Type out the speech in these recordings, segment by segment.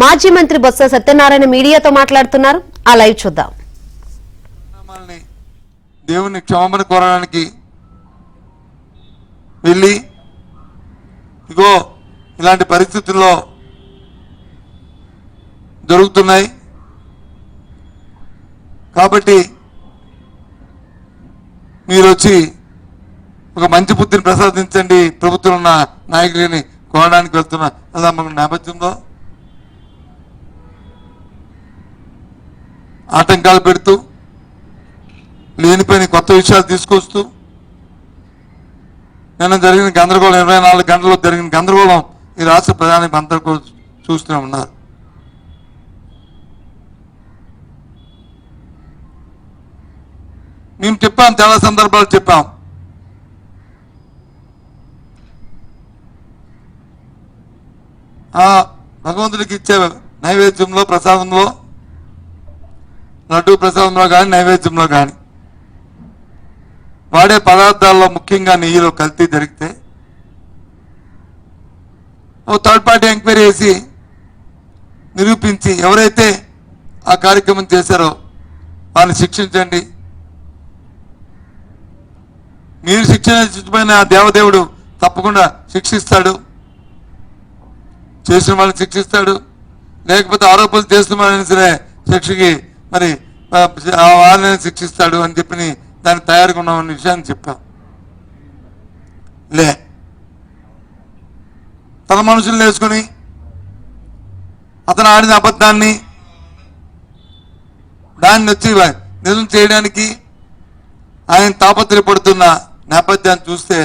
మాజీ మంత్రి బొత్స సత్యనారాయణ మీడియాతో మాట్లాడుతున్నారు. ఆ లైవ్ చూద్దాం. దేవుని క్షమాపణ కోరడానికి వెళ్ళి ఇగో ఇలాంటి పరిస్థితుల్లో జరుగుతున్నాయి కాబట్టి మీరు వచ్చి ఒక మంచి బుద్ధిని ప్రసాదించండి ప్రభుత్వం ఉన్న నాయకులని కోరడానికి వెళ్తున్న అలా మన నేపథ్యంలో ఆటంకాలు పెడుతూ లేనిపోయిన కొత్త విషయాలు తీసుకొస్తూ నిన్న జరిగిన గందరగోళం 24 గంటల్లో జరిగిన గందరగోళం ఈ రాష్ట్ర ప్రధాని అందరూ చూస్తూనే ఉన్నారు. మేము చెప్పాం, చాలా సందర్భాలు చెప్పాం. భగవంతుడికి ఇచ్చే నైవేద్యంలో ప్రసాదంలో లడ్డూ ప్రసాదంలో కానీ నైవేద్యంలో కానీ వాడే పదార్థాల్లో ముఖ్యంగా నెయ్యిలో కల్తీ జరిగితే ఓ థర్డ్ పార్టీ ఎంక్వైరీ చేసి నిరూపించి ఎవరైతే ఆ కార్యక్రమం చేశారో వారిని శిక్షించండి. మీరు శిక్షించకపోయిన ఆ దేవదేవుడు తప్పకుండా శిక్షిస్తాడు, చేసిన వాళ్ళని శిక్షిస్తాడు. లేకపోతే ఆరోపణలు చేస్తున్న వాళ్ళని సరే శిక్షకి మరి వాళ్ళని శిక్షిస్తాడు అని చెప్పి దానికి తయారుగా ఉన్నామన్న విషయాన్ని చెప్పాం. తన మనుషులు వేసుకొని అతను ఆడిన అబద్ధాన్ని దాన్ని వచ్చి నిజం చేయడానికి ఆయన తాపత్రయపడుతున్న నేపథ్యాన్ని చూస్తే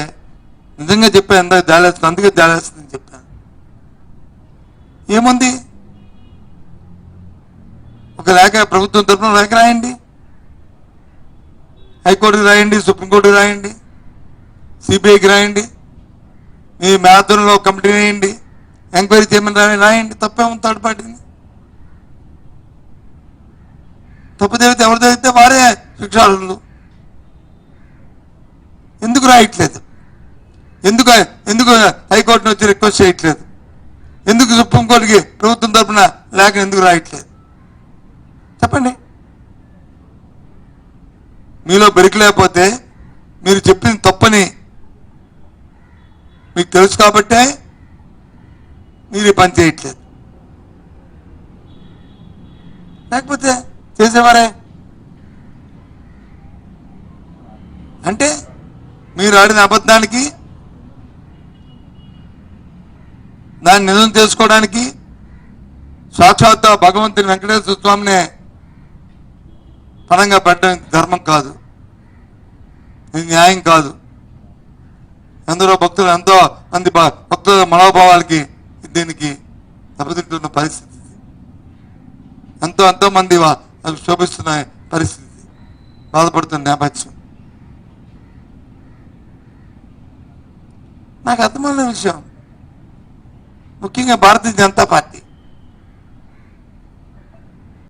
నిజంగా చెప్పాను, ఎంత జాలేస్తుంది, అందుకే జాలేస్తుందని చెప్పాను. ఏముంది, ఒక లేఖ ప్రభుత్వం తరఫున లేఖ రాయండి, హైకోర్టుకి రాయండి, సుప్రీంకోర్టుకి రాయండి, సిబిఐకి రాయండి, మీ మేధంలో కమిటీ వేయండి, ఎంక్వైరీ చేయమని రాయండి. తప్పేమో థర్డ్ పార్టీని తప్పు జరిగితే ఎవరు జరిగితే వారే శిక్షార్హులు. ఎందుకు రాయట్లేదు? ఎందుకు హైకోర్టును వచ్చి రిక్వెస్ట్ చేయట్లేదు? ఎందుకు సుప్రీంకోర్టుకి ప్రభుత్వం తరఫున లేఖ ఎందుకు రాయట్లేదు? చెప్పండి. మీలో బెరికి లేకపోతే మీరు చెప్పింది తప్పని మీకు తెలుసు కాబట్టే మీరు పని చేయట్లేదు, లేకపోతే చేసేవారే. అంటే మీరు ఆడిన అబద్ధానికి దాన్ని నిజం చేసుకోవడానికి సాక్షాత్ భగవంతుని వెంకటేశ్వర స్వామినే పరంగా పెట్టడం ధర్మం కాదు, ఇది న్యాయం కాదు. ఎందరో భక్తులు, ఎంతో మంది భక్తుల మనోభావాలకి దీనికి దెబ్బతింటున్న పరిస్థితి, ఎంతో మంది శోభిస్తున్న పరిస్థితి, బాధపడుతున్న నేపథ్యం. నాకు అర్థమైన విషయం ముఖ్యంగా భారతీయ జనతా పార్టీ